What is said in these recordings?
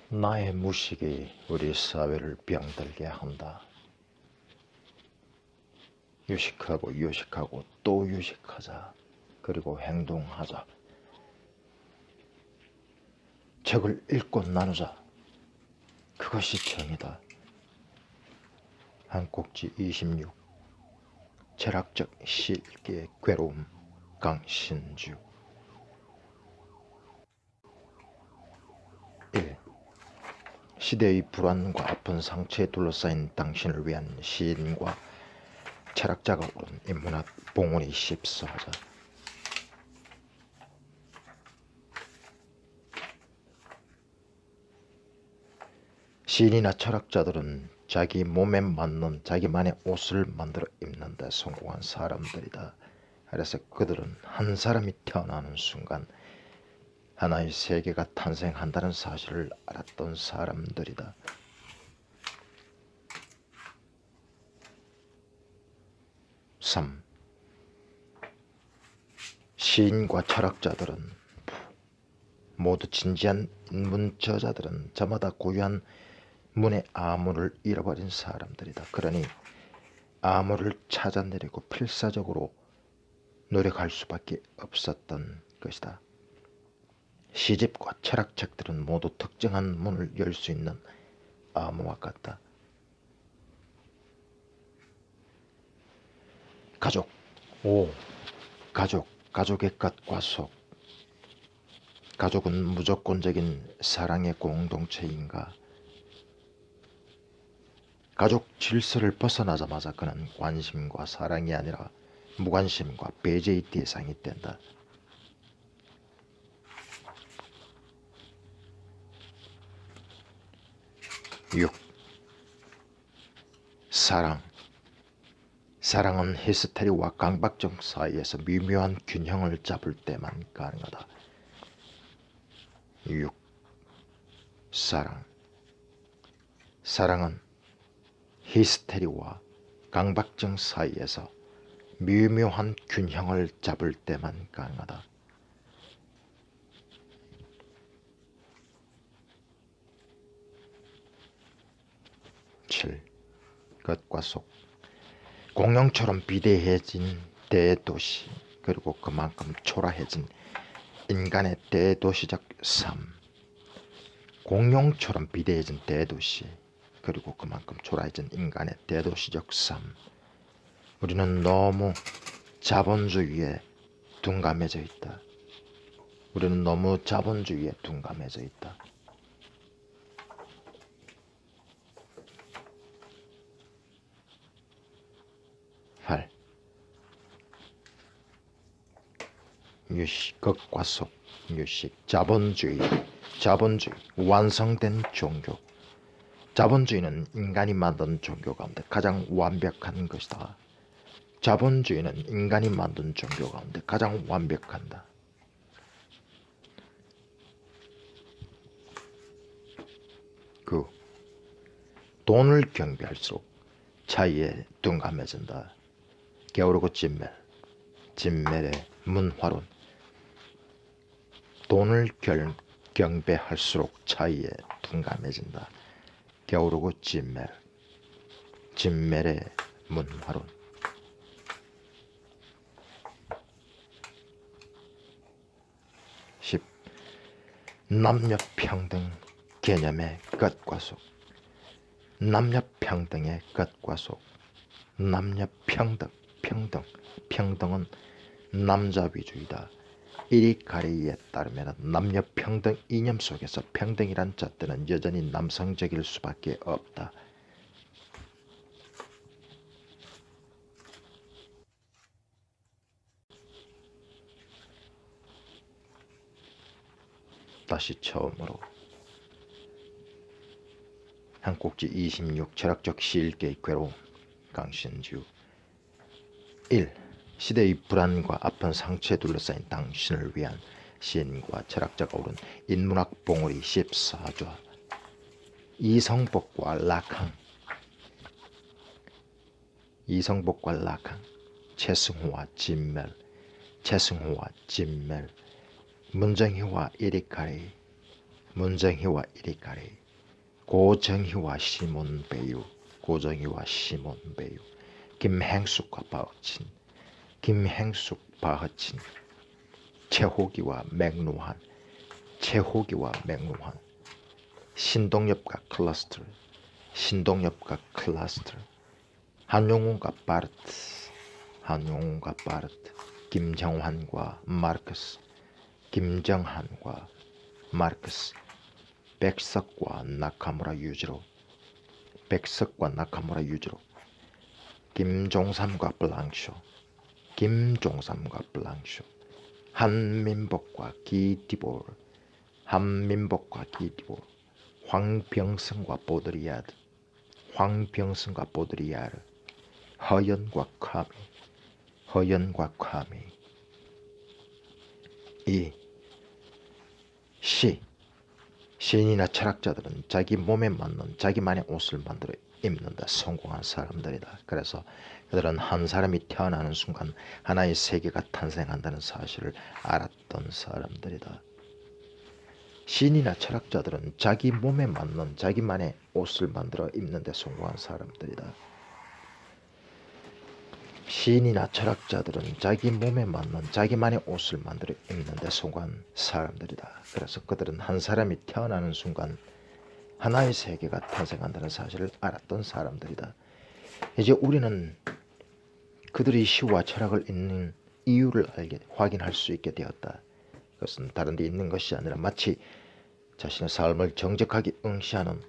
나의 무식이 우리 사회를 병들게 한다. 유식하고 유식하고 또 유식하자. 그리고 행동하자. 책을 읽고 나누자. 그것이 정의다. 한 꼭지 26. 철학적 실기의 괴로움. 강신주. 1. 시대의 불안과 아픈 상처에 둘러싸인 당신을 위한 시인과 철학자가 오른 인문학 봉우리 14자. 시인이나 철학자들은 자기 몸에 맞는 자기만의 옷을 만들어 입는 데 성공한 사람들이다. 그래서 그들은 한 사람이 태어나는 순간 하나의 세계가 탄생한다는 사실을 알았던 사람들이다. 3. 시인과 철학자들은 모두 진지한 인문 저자들은 저마다 고유한 문의 아무를 잃어버린 사람들이다. 그러니 아무를 찾아내려고 필사적으로 노력할 수밖에 없었던 것이다. 시집과 철학책들은 모두 특정한 문을 열 수 있는 암호와 같다. 가족. 5. 가족의 것과 속. 가족은 무조건적인 사랑의 공동체인가? 가족 질서를 벗어나자마자 그는 관심과 사랑이 아니라 무관심과 배제의 대상이 된다. 6. 사랑은 히스테리와 강박증 사이에서 미묘한 균형을 잡을 때만 가능하다. 6. 사랑은 히스테리와 강박증 사이에서 미묘한 균형을 잡을 때만 가능하다. 7. 것과 속. 공룡처럼 비대해진 대도시, 그리고 그만큼 초라해진 인간의 대도시적 삶. 공룡처럼 비대해진 대도시, 그리고 그만큼 초라해진 인간의 대도시적 삶. 우리는 너무 자본주의에 둔감해져 있다. 우리는 너무 자본주의에 둔감해져 있다. 8. 유식, 것과 속. 유식, 자본주의, 완성된 종교. 자본주의는 인간이 만든 종교 가운데 가장 완벽한 것이다. 자본주의는 인간이 만든 종교 가운데 가장 완벽한다. 돈을 경배할수록 차이에 둔감해진다. 게오르고 진멜의 문화론. 돈을 경배할수록 차이에 둔감해진다. 게오르고 진멜의 문화론. 10. 남녀평등 개념의 것과 속. 남녀평등의 것과 속. 평등은 남자 위주이다. 이리가리에 따르면 남녀평등 이념 속에서 평등이란 잣대는 여전히 남성적일 수밖에 없다. 다시 처음으로. 한 꼭지 26. 철학적 시일계의 괴로움. 강신주. 1. 시대의 불안과 아픈 상처에 둘러싸인 당신을 위한 시인과 철학자가 오른 인문학 봉우리 14좌. 이성복과 락항. 최승호와 진멜. 문정희와 이리카리. 문정희와 이리까리, 고정희와 시몬 배유, 고정희와 시몬 배유, 김행숙과 바흐친, 김행숙 바흐친, 최호기와 맥루한, 최호기와 맥루한, 신동엽과 클러스터, 신동엽과 클러스터, 한용운과 바르트, 한용운과 바르트, 김정환과 마르크스, 김정한과 마르크스, 백석과 나카무라 유지로, 백석과 나카무라 유지로, 김종삼과 블랑쇼, 김종삼과 블랑쇼, 한민복과 기티볼, 한민복과 기티볼, 황병승과 보드리아드, 황병승과 보드리아르, 허연과 카미, 허연과 카미. 이 시인이나 철학자들은 자기 몸에 맞는 자기만의 옷을 만들어 입는 데 성공한 사람들이다. 그래서 그들은 한 사람이 태어나는 순간 하나의 세계가 탄생한다는 사실을 알았던 사람들이다. 시인이나 철학자들은 자기 몸에 맞는 자기만의 옷을 만들어 입는 데 성공한 사람들이다. 시인이나 철학자들은 자기 몸에 맞는 자기만의 옷을 만들어 입는 데 성공한 사람들이다. 그래서 그들은 한 사람이 태어나는 순간 하나의 세계가 탄생한다는 사실을 알았던 사람들이다. 이제 우리는 그들이 시와 철학을 읽는 이유를 확인할 수 있게 되었다. 그것은 다른 데 있는 것이 아니라 마치 자신의 삶을 정직하게 응시하는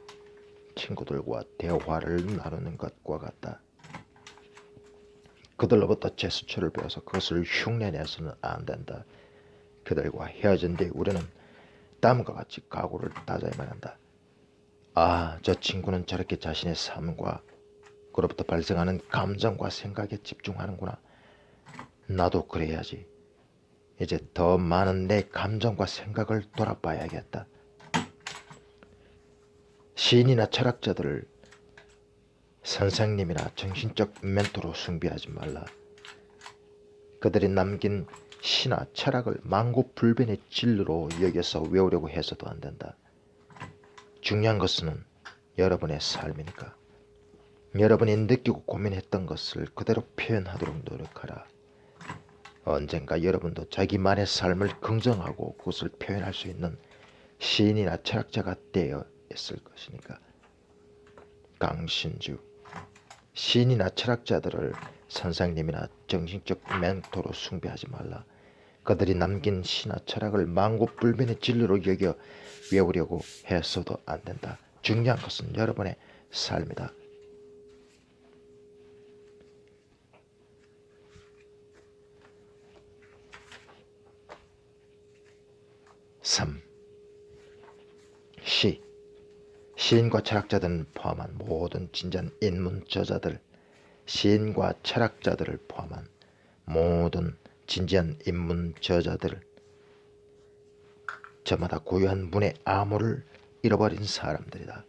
친구들과 대화를 나누는 것과 같다. 그들로부터 제스처를 배워서 그것을 흉내내서는 안 된다. 그들과 헤어진 뒤 우리는 다음과 같이 각오를 다져야만 한다. 아, 저 친구는 저렇게 자신의 삶과 그로부터 발생하는 감정과 생각에 집중하는구나. 나도 그래야지. 이제 더 많은 내 감정과 생각을 돌아봐야겠다. 시인이나 철학자들을 선생님이나 정신적 멘토로 숭배하지 말라. 그들이 남긴 시나 철학을 만고불변의 진리로 여겨서 외우려고 해서도 안 된다. 중요한 것은 여러분의 삶이니까. 여러분이 느끼고 고민했던 것을 그대로 표현하도록 노력하라. 언젠가 여러분도 자기만의 삶을 긍정하고 그것을 표현할 수 있는 시인이나 철학자가 되어 있을 것이니까. 강신주. 시인이나 철학자들을 선생님이나 정신적 멘토로 숭배하지 말라. 그들이 남긴 시나 철학을 만고불변의 진리로 여겨 외우려고 해서도 안 된다. 중요한 것은 여러분의 삶이다. 시인과 철학자들을 포함한 모든 진지한 인문 저자들, 시인과 철학자들을 포함한 모든 진지한 인문 저자들, 저마다 고유한 문의 암호를 잃어버린 사람들이다.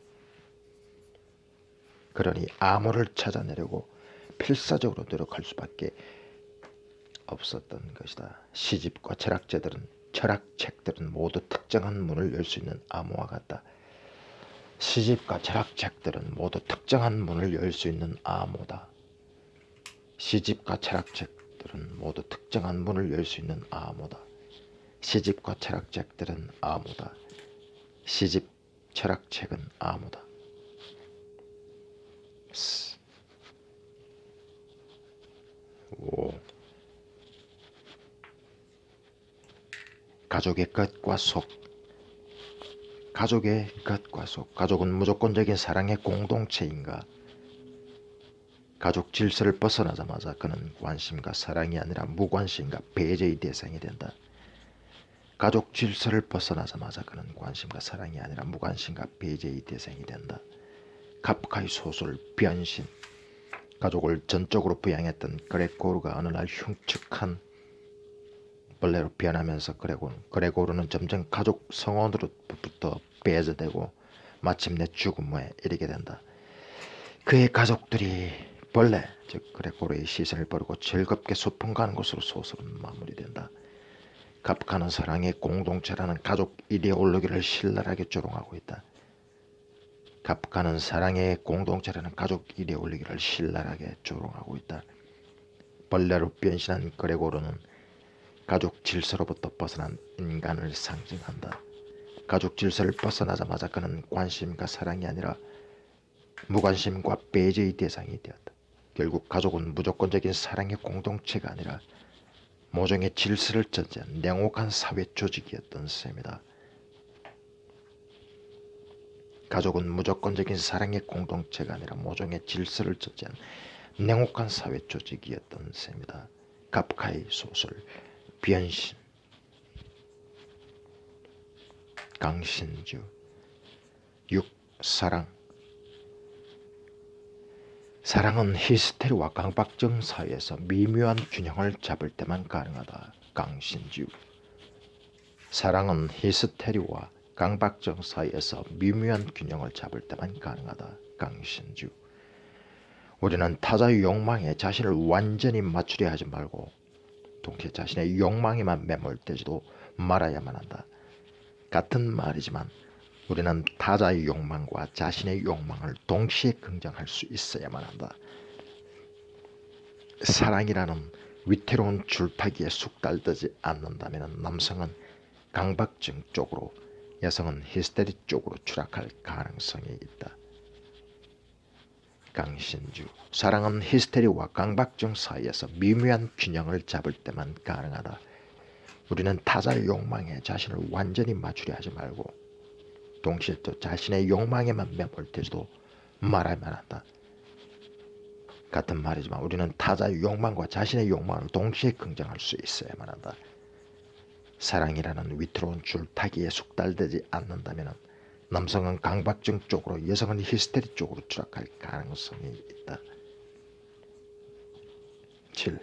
그러니 암호를 찾아내려고 필사적으로 노력할 수밖에 없었던 것이다. 시집과 철학책들은 모두 특정한 문을 열 수 있는 암호와 같다. 시집과 철학책들은 모두 특정한 문을 열 수 있는 암호다. 시집과 철학책들은 모두 특정한 문을 열 수 있는 암호다. 시집과 철학책들은 암호다. 시집, 철학책은 암호다. 오. 가족의 끝과 속. 가족의 끝과 속. 가족은 무조건적인 사랑의 공동체인가? 가족 질서를 벗어나자마자 그는 관심과 사랑이 아니라 무관심과 배제의 대상이 된다. 가족 질서를 벗어나자마자 그는 관심과 사랑이 아니라 무관심과 배제의 대상이 된다. 카프카의 소설 변신. 가족을 전적으로 부양했던 그레고르가 어느 날 흉측한 벌레로 변하면서 그레고르는 점점 가족 성원으로부터 배제되고 마침내 죽음에 이르게 된다. 그의 가족들이 벌레, 즉 그레고르의 시선을 버리고 즐겁게 소풍 가는 것으로 소설은 마무리된다. 카프카는 사랑의 공동체라는 가족 이데올로기를 신랄하게 조롱하고 있다. 카프카는 사랑의 공동체라는 가족 이데올로기를 신랄하게 조롱하고 있다. 벌레로 변신한 그레고르는 가족 질서로부터 벗어난 인간을 상징한다. 가족 질서를 벗어나자마자 그는 관심과 사랑이 아니라 무관심과 배제의 대상이 되었다. 결국 가족은 무조건적인 사랑의 공동체가 아니라 모종의 질서를 전제한 냉혹한 사회 조직이었던 셈이다. 가족은 무조건적인 사랑의 공동체가 아니라 모종의 질서를 전제한 냉혹한 사회 조직이었던 셈이다. 카프카의 소설 변신. 강신주. 6. 사랑. 사랑은 히스테리와 강박증 사이에서 미묘한 균형을 잡을 때만 가능하다. 강신주. 사랑은 히스테리와 강박증 사이에서 미묘한 균형을 잡을 때만 가능하다. 강신주. 우리는 타자의 욕망에 자신을 완전히 맞추려 하지 말고 동시에 자신의 욕망에만 매몰되지도 말아야만 한다. 같은 말이지만 우리는 타자의 욕망과 자신의 욕망을 동시에 긍정할 수 있어야만 한다. 사랑이라는 위태로운 줄타기에 숙달되지 않는다면 남성은 강박증 쪽으로, 여성은 히스테리 쪽으로 추락할 가능성이 있다. 강신주. 사랑은 히스테리와 강박증 사이에서 미묘한 균형을 잡을 때만 가능하다. 우리는 타자의 욕망에 자신을 완전히 맞추려 하지 말고 동시에 또 자신의 욕망에만 매몰되지도 말아야만 한다. 같은 말이지만 우리는 타자의 욕망과 자신의 욕망을 동시에 긍정할 수 있어야만 한다. 사랑이라는 위태로운 줄타기에 숙달되지 않는다면 남성은 강박증 쪽으로, 여성은 히스테리 쪽으로 추락할 가능성이 있다. 7.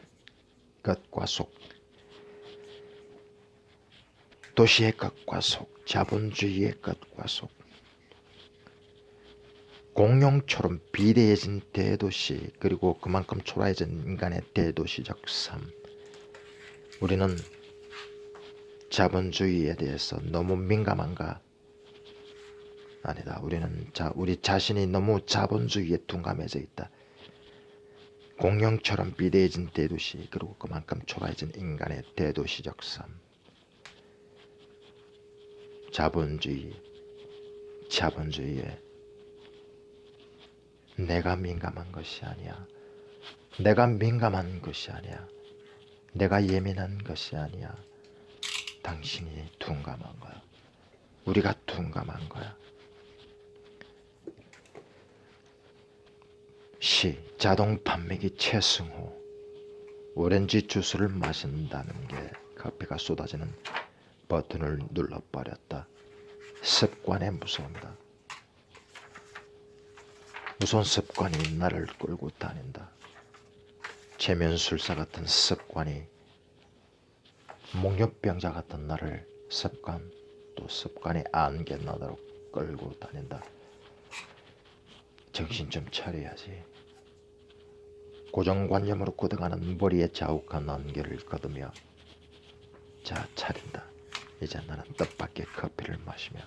겉과 속. 도시의 겉과 속, 자본주의의 겉과 속. 공룡처럼 비대해진 대도시, 그리고 그만큼 초라해진 인간의 대도시적 삶. 우리는 자본주의에 대해서 너무 민감한가? 아니다. 우리 자신이 너무 자본주의에 둔감해져 있다. 공룡처럼 비대해진 대도시, 그리고 그만큼 초라해진 인간의 대도시적 삶. 자본주의에 내가 민감한 것이 아니야. 내가 민감한 것이 아니야. 내가 예민한 것이 아니야. 당신이 둔감한 거야. 우리가 둔감한 거야. 시. 자동 판매기 최승호. 오렌지 주스를 마신다는 게 커피가 쏟아지는 버튼을 눌러버렸다. 습관의 무서움이다. 무서운 습관이 나를 끌고 다닌다. 체면술사 같은 습관이, 목욕병자 같은 나를 또 습관이 안개 나도록 끌고 다닌다. 정신 좀 차려야지. 고정관념으로 굳어가는 머리에 자욱한 안개를 거두며 자, 차린다. 이제 나는 뜻밖의 커피를 마시며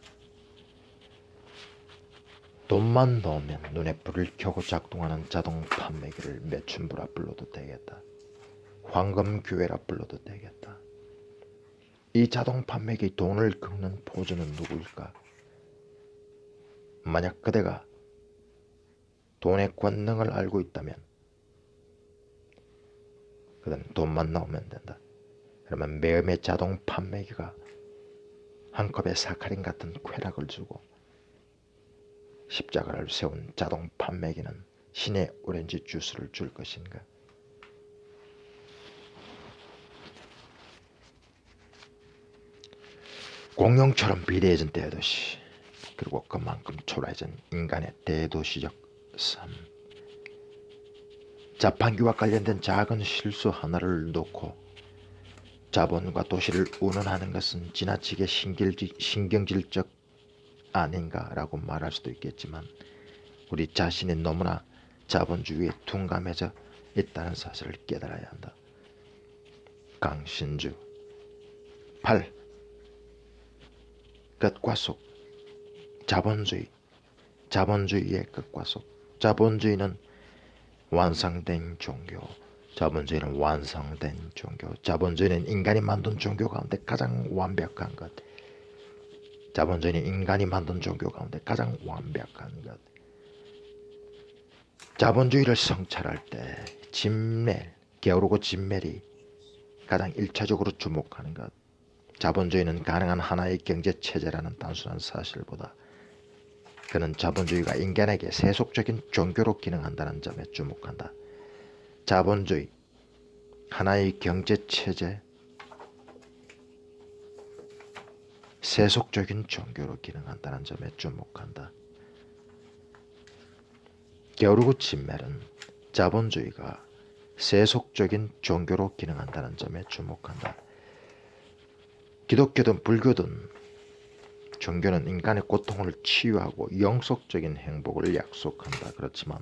돈만 넣으면 눈에 불을 켜고 작동하는 자동 판매기를 매춘부라 불러도 되겠다. 황금교회라 불러도 되겠다. 이 자동 판매기 돈을 긁는 포즈는 누구일까? 만약 그대가 돈의 권능을 알고 있다면 그는 돈만 넣으면 된다. 그러면 매음의 자동 판매기가 한 컵에 사카린 같은 쾌락을 주고, 십자가를 세운 자동 판매기는 신의 오렌지 주스를 줄 것인가? 공룡처럼 비대해진 대도시, 그리고 그만큼 초라해진 인간의 대도시적 삶. 자판기와 관련된 작은 실수 하나를 놓고 자본과 도시를 운운하는 것은 지나치게 신경질적 아닌가라고 말할 수도 있겠지만 우리 자신이 너무나 자본주의에 둔감해져 있다는 사실을 깨달아야 한다. 강신주. 8. 끝과 속. 자본주의. 자본주의의 끝과 속. 자본주의는 완성된 종교. 자본주의는 완성된 종교. 자본주의는 인간이 만든 종교 가운데 가장 완벽한 것. 자본주의는 인간이 만든 종교 가운데 가장 완벽한 것. 자본주의를 성찰할 때 진멜, 게오르고 진멜이 가장 1차적으로 주목하는 것. 자본주의는 가능한 하나의 경제체제라는 단순한 사실보다 그는 자본주의가 인간에게 세속적인 종교로 기능한다는 점에 주목한다. 자본주의, 하나의 경제체제, 세속적인 종교로 기능한다는 점에 주목한다. 게오르고 진멜은 자본주의가 세속적인 종교로 기능한다는 점에 주목한다. 기독교든 불교든 종교는 인간의 고통을 치유하고 영속적인 행복을 약속한다. 그렇지만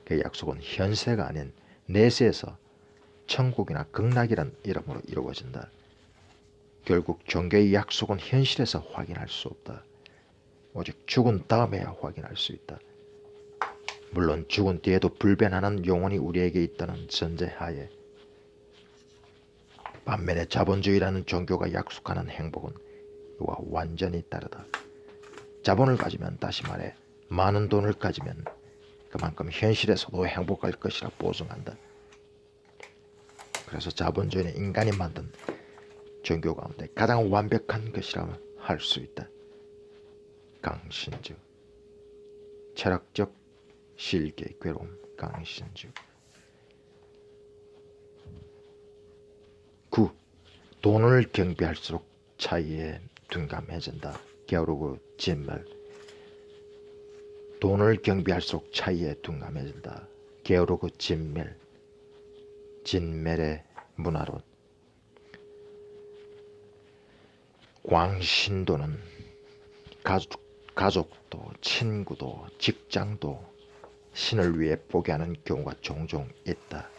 그 약속은 현세가 아닌 내세에서 천국이나 극락이란 이름으로 이루어진다. 결국 종교의 약속은 현실에서 확인할 수 없다. 오직 죽은 다음에야 확인할 수 있다. 물론 죽은 뒤에도 불변하는 영혼이 우리에게 있다는 전제하에 반면에 자본주의라는 종교가 약속하는 행복은 이와 완전히 다르다. 자본을 가지면, 다시 말해 많은 돈을 가지면 그만큼 현실에서도 행복할 것이라 보증한다. 그래서 자본주의는 인간이 만든 종교 가운데 가장 완벽한 것이라 할 수 있다. 강신주. 철학적 실계 괴로움. 강신주. 9. 돈을 경배할수록 차이에 둔감해진다. 게오르고 진멜. 돈을 경배할수록 차이에 둔감해진다. 게오르고 진멜. 진멜의 문화론. 광신도는 가족도 친구도 직장도 신을 위해 포기하는 경우가 종종 있다.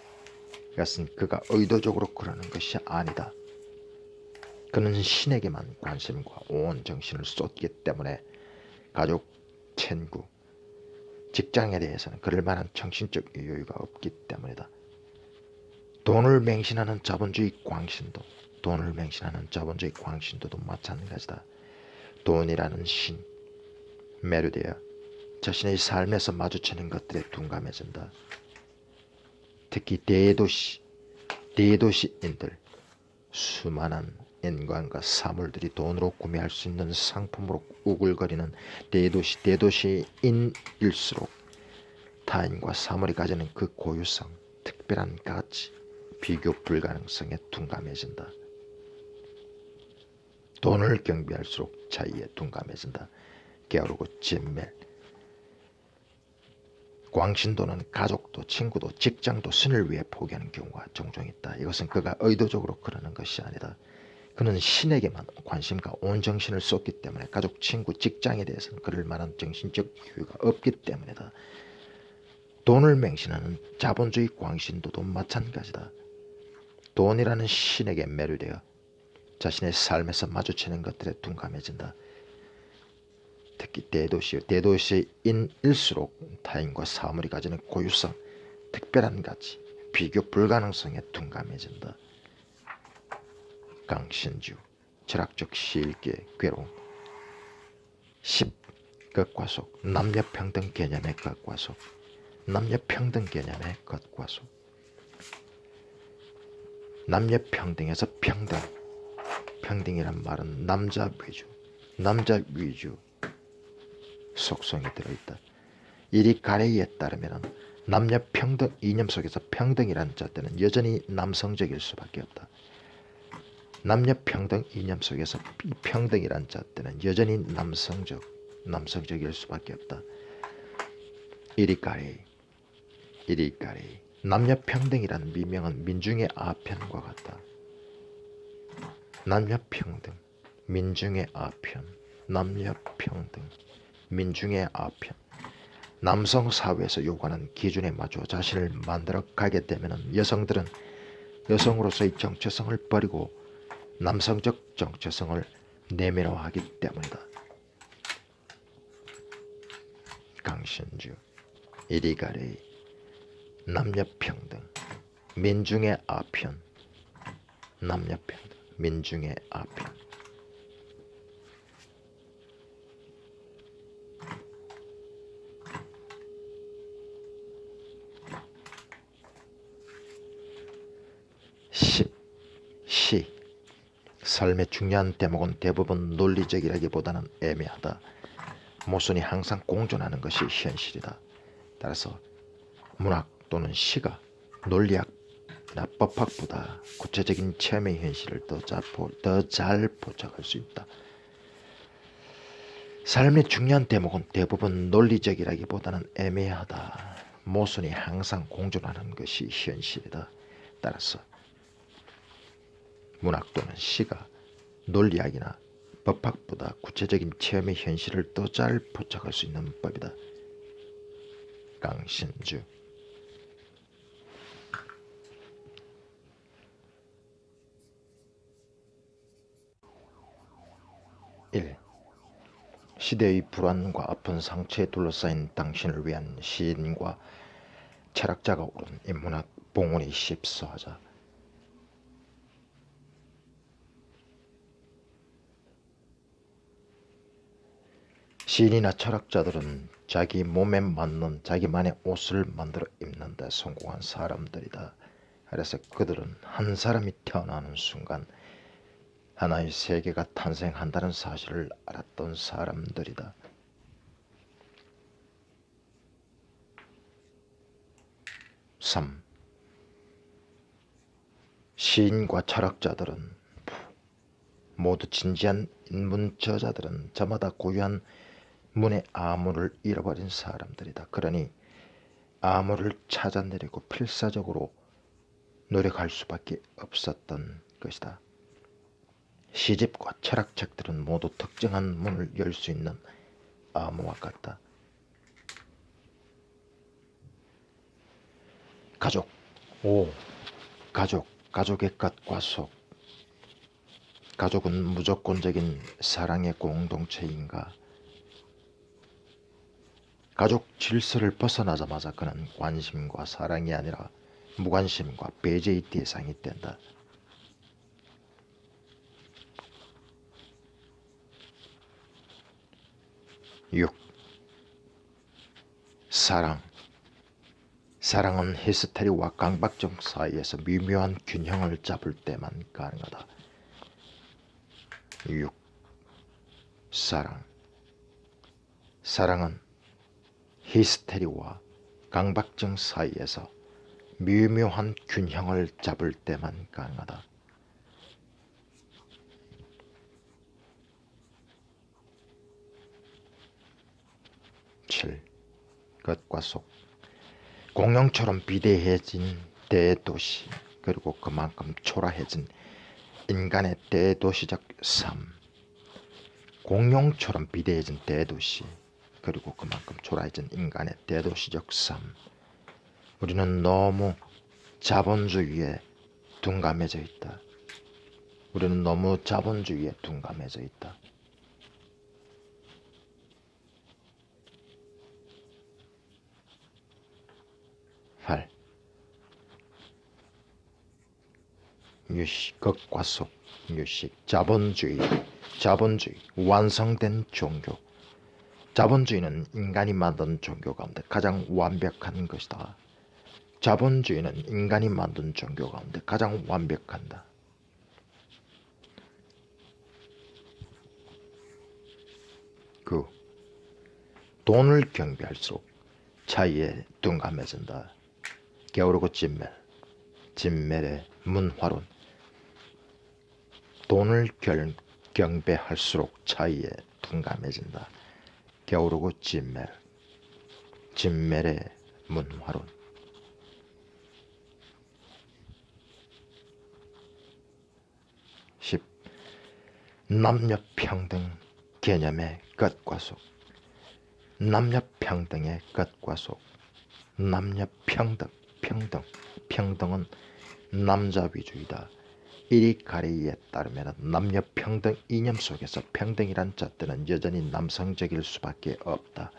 이것은 그가 의도적으로 그러는 것이 아니다. 그는 신에게만 관심과 온 정신을 쏟기 때문에 가족, 친구, 직장에 대해서는 그럴 만한 정신적 여유가 없기 때문이다. 돈을 맹신하는 자본주의 광신도, 돈을 맹신하는 자본주의 광신도도 마찬가지다. 돈이라는 신, 매료되어 자신의 삶에서 마주치는 것들에 둔감해진다. 특히 대도시인들, 수많은 인간과 사물들이 돈으로 구매할 수 있는 상품으로 우글거리는 대도시인일수록 타인과 사물이 가지는 그 고유성, 특별한 가치, 비교 불가능성에 둔감해진다. 돈을 경배할수록 차이에 둔감해진다. 게오르고 진멜. 광신도는 가족도 친구도 직장도 신을 위해 포기하는 경우가 종종 있다. 이것은 그가 의도적으로 그러는 것이 아니다. 그는 신에게만 관심과 온 정신을 쏟기 때문에 가족, 친구, 직장에 대해서는 그럴 만한 정신적 여유가 없기 때문이다. 돈을 맹신하는 자본주의 광신도도 마찬가지다. 돈이라는 신에게 매료되어 자신의 삶에서 마주치는 것들에 둔감해진다. 특히 대도시인일수록 타인과 사물이 가지는 고유성, 특별한 가치, 비교 불가능성에 둔감해진다. 강신주. 철학적 실계 괴로움. 10. 것과 속. 남녀평등 개념의 것과 속. 남녀평등 개념의 것과 속. 남녀평등에서 평등. 평등이란 말은 남자 위주 속성이 들어있다. 이리 가레이에 따르면 남녀평등 이념 속에서 평등이라는 잣대는 여전히 남성적일 수밖에 없다. 남녀평등 이념 속에서 평등이라는 잣대는 여전히 남성적일 수밖에 없다. 이리 가레이. 남녀평등이라는 미명은 민중의 아편과 같다. 남녀평등, 민중의 아편, 남녀평등, 민중의 아편. 남성 사회에서 요구하는 기준에 맞춰 자신을 만들어 가게 되면 여성들은 여성으로서의 정체성을 버리고 남성적 정체성을 내면화하기 때문이다. 강신주 이리가레이 남녀평등 민중의 아편 남녀평등 민중의 아편 시 삶의 중요한 대목은 대부분 논리적이라기보다는 애매하다. 모순이 항상 공존하는 것이 현실이다. 따라서 문학 또는 시가 논리학이나 법학보다 구체적인 체험의 현실을 더 잘 포착할 수 있다. 삶의 중요한 대목은 대부분 논리적이라기보다는 애매하다. 모순이 항상 공존하는 것이 현실이다. 따라서 문학 또는 시가 논리학이나 법학보다 구체적인 체험의 현실을 더 잘 포착할 수 있는 법이다. 강신주 1. 시대의 불안과 아픈 상처에 둘러싸인 당신을 위한 시인과 철학자가 오른 인문학 봉헌이 십서하자. 시인이나 철학자들은 자기 몸에 맞는 자기만의 옷을 만들어 입는 데 성공한 사람들이다. 그래서 그들은 한 사람이 태어나는 순간 하나의 세계가 탄생한다는 사실을 알았던 사람들이다. 3. 시인과 철학자들은 모두 진지한 인문 저자들은 저마다 고유한 문의 아무를 잃어버린 사람들이다. 그러니 아무를 찾아내려고 필사적으로 노력할 수밖에 없었던 것이다. 시집과 철학책들은 모두 특정한 문을 열 수 있는 암호와 같다. 가족. 5. 가족의 것과 속. 가족은 무조건적인 사랑의 공동체인가? 가족 질서를 벗어나자마자 그는 관심과 사랑이 아니라 무관심과 배제의 대상이 된다. 6. 사랑은 히스테리와 강박증 사이에서 미묘한 균형을 잡을 때만 가능하다. 6. 사랑은 히스테리와 강박증 사이에서 미묘한 균형을 잡을 때만 가능하다. 7. 것과 속. 공룡처럼 비대해진 대도시 그리고 그만큼 초라해진 인간의 대도시적 삶. 공룡처럼 비대해진 대도시 그리고 그만큼 초라해진 인간의 대도시적 삶. 우리는 너무 자본주의에 둔감해져 있다. 우리는 너무 자본주의에 둔감해져 있다. 8. 유식, 것과 속, 유식, 자본주의, 완성된 종교. 자본주의는 인간이 만든 종교 가운데 가장 완벽한 것이다. 자본주의는 인간이 만든 종교 가운데 가장 완벽한다. 돈을 경배할수록 차이에 둔감해진다. 게오르고 진멜의 문화론. 돈을 경배할수록 차이에 둔감해진다. 게오르고 진멜의 문화론. 10. 남녀평등 개념의 것과 속. 남녀평등의 것과 속. 남녀평등은 남자 위주이다. 이리가리에 따르면 남녀 평등 이념 속에서 평등이란 잣대는 여전히 남성적일 수밖에 없다.